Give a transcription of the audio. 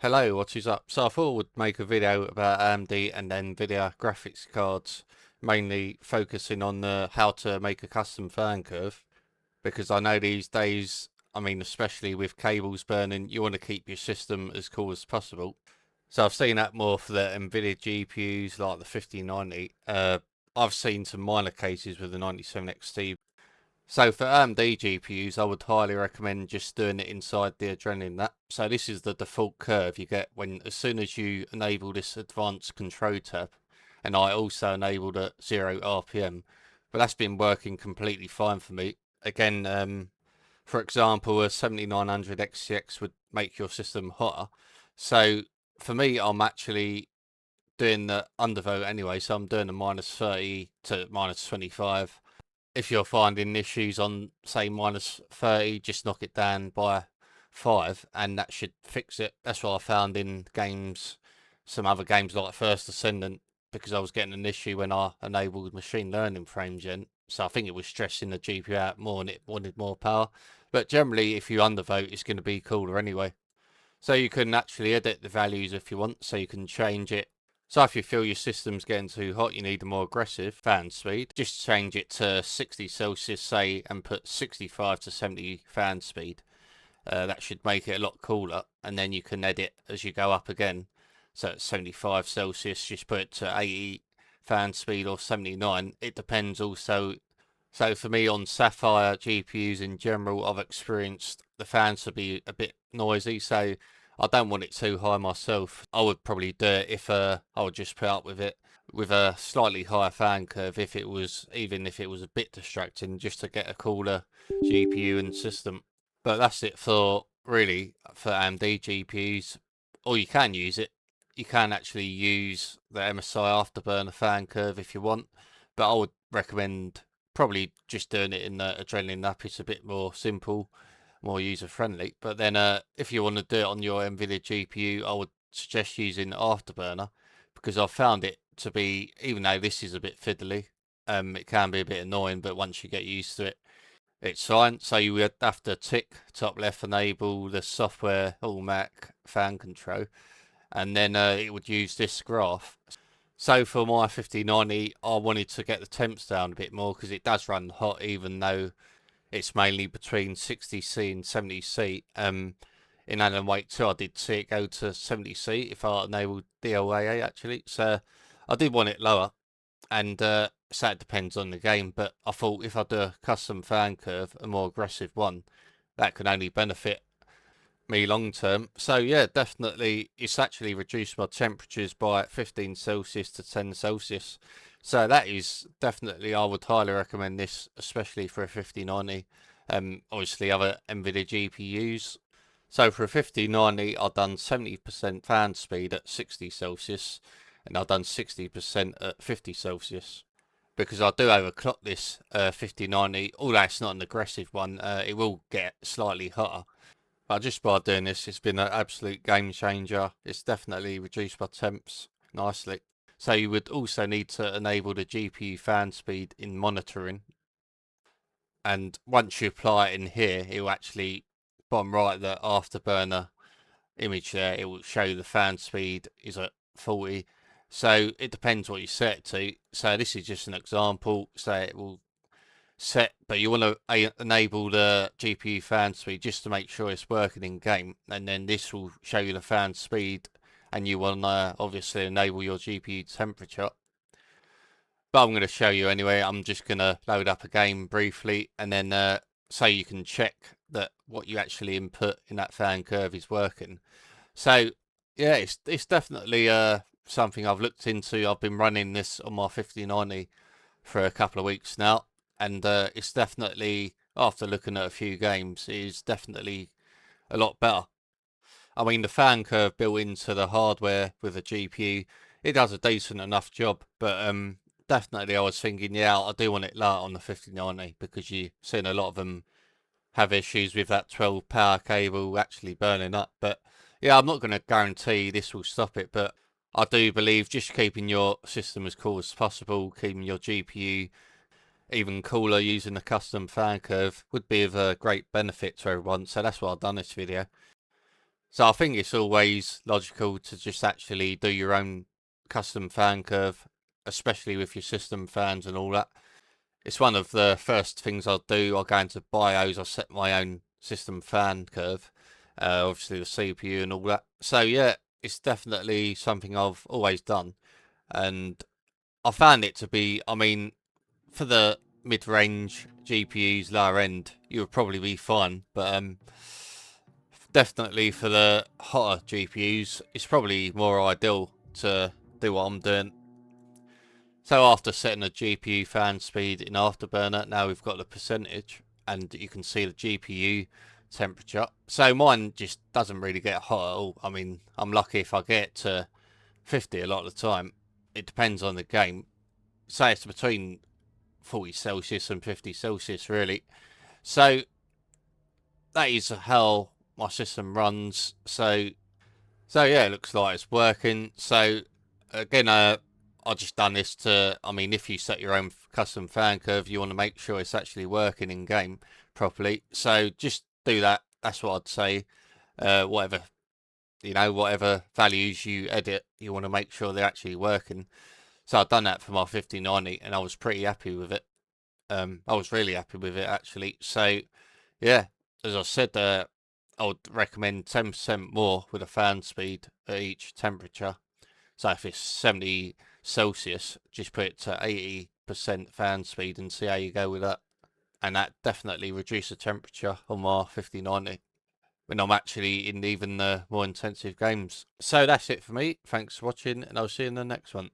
Hello, what is up? So I thought I would make a video about AMD and Nvidia graphics cards, mainly focusing on how to make a custom fan curve, because I know these days, especially with cables burning, you want to keep your system as cool as possible. So I've seen that more for the Nvidia GPUs like the 5090. I've seen some minor cases with the 97XT. So for AMD GPUs, I would highly recommend just doing it inside the Adrenaline app. So this is the default curve you get as soon as you enable this advanced control tab, and I also enabled at 0 RPM. But that's been working completely fine for me. Again, for example, a 7900 XCX would make your system hotter. So for me, I'm actually doing the undervote anyway. So I'm doing a -30 to -25. If you're finding issues on, say, -30, just knock it down by 5, and that should fix it. That's what I found in games, some other games like First Ascendant, because I was getting an issue when I enabled machine learning frame gen. So I think it was stressing the GPU out more and it wanted more power. But generally, if you undervote, it's going to be cooler anyway. So you can actually edit the values if you want, so you can change it. So if you feel your system's getting too hot, you need a more aggressive fan speed, just change it to 60 Celsius, say, and put 65 to 70 fan speed. That should make it a lot cooler, and then you can edit as you go up again. So at 75 Celsius, just put it to 80 fan speed or 79. It depends also. So for me on Sapphire GPUs in general, I've experienced the fans to be a bit noisy, so I don't want it too high myself. I would probably do it if I would just put up with it with a slightly higher fan curve if it was, even if it was a bit distracting, just to get a cooler GPU and system. But that's it for really for AMD GPUs. Or you can use it. You can actually use the MSI Afterburner fan curve if you want, but I would recommend probably just doing it in the Adrenaline app. It's a bit more simple, more user friendly. But then if you want to do it on your Nvidia GPU, I would suggest using Afterburner, because I've found it to be, even though this is a bit fiddly, it can be a bit annoying, but once you get used to it, it's fine. So you would have to tick top left, enable the software automatic fan control, and then it would use this graph. So for my 5090, I wanted to get the temps down a bit more because it does run hot, even though it's mainly between 60C and 70C. In Alan Wake 2, I did see it go to 70C if I enabled DLAA actually. So I did want it lower, and so it depends on the game. But I thought if I do a custom fan curve, a more aggressive one, that could only benefit me long term. So yeah, definitely it's actually reduced my temperatures by 15 Celsius to 10 Celsius. So that is definitely, I would highly recommend this, especially for a 5090. Obviously other Nvidia GPUs. So for a 5090, I've done 70% fan speed at 60 Celsius, and I've done 60% at 50 Celsius. Because I do overclock this 5090, although it's not an aggressive one, it will get slightly hotter. But just by doing this, it's been an absolute game changer. It's definitely reduced my temps nicely. So you would also need to enable the GPU fan speed in monitoring. And once you apply it in here, it will actually, bottom right, the afterburner image there, it will show the fan speed is at 40. So it depends what you set it to. So this is just an example. So it will set, but you want to enable the GPU fan speed just to make sure it's working in game, and then this will show you the fan speed, and you want to obviously enable your GPU temperature. But I'm going to show you anyway. I'm just going to load up a game briefly, and then so you can check that what you actually input in that fan curve is working. So yeah, it's definitely something I've looked into. I've been running this on my 5090 for a couple of weeks now, and it's definitely, after looking at a few games, it is definitely a lot better. I mean, the fan curve built into the hardware with the GPU, it does a decent enough job, but definitely I was thinking, yeah, I do want it lower on the 5090, because you've seen a lot of them have issues with that 12 power cable actually burning up. But yeah, I'm not going to guarantee this will stop it, but I do believe just keeping your system as cool as possible, keeping your GPU even cooler using the custom fan curve, would be of a great benefit to everyone. So that's why I've done this video. So I think it's always logical to just actually do your own custom fan curve, especially with your system fans and all that. It's one of the first things I'll do. I'll go into BIOS, I'll set my own system fan curve, obviously the CPU and all that. So yeah, it's definitely something I've always done. And I found it to be, I mean, for the mid-range GPUs, lower end, you would probably be fine. But definitely for the hotter GPUs, it's probably more ideal to do what I'm doing. So after setting the GPU fan speed in Afterburner, now we've got the percentage, and you can see the GPU temperature. So mine just doesn't really get hot at all. I mean, I'm lucky if I get to 50 a lot of the time. It depends on the game. Say it's between 40 Celsius and 50 Celsius, really. So that is how my system runs. So yeah, it looks like it's working. So again, I just done this to. I mean, if you set your own custom fan curve, you want to make sure it's actually working in game properly. So just do that. That's what I'd say. Whatever whatever values you edit, you want to make sure they're actually working. So I've done that for my 5090, and I was pretty happy with it. I was really happy with it actually. So yeah, as I said, I would recommend 10% more with a fan speed at each temperature. So if it's 70 Celsius, just put it to 80% fan speed and see how you go with that. And that definitely reduced the temperature on my 5090 when I'm actually in even the more intensive games. So that's it for me. Thanks for watching, and I'll see you in the next one.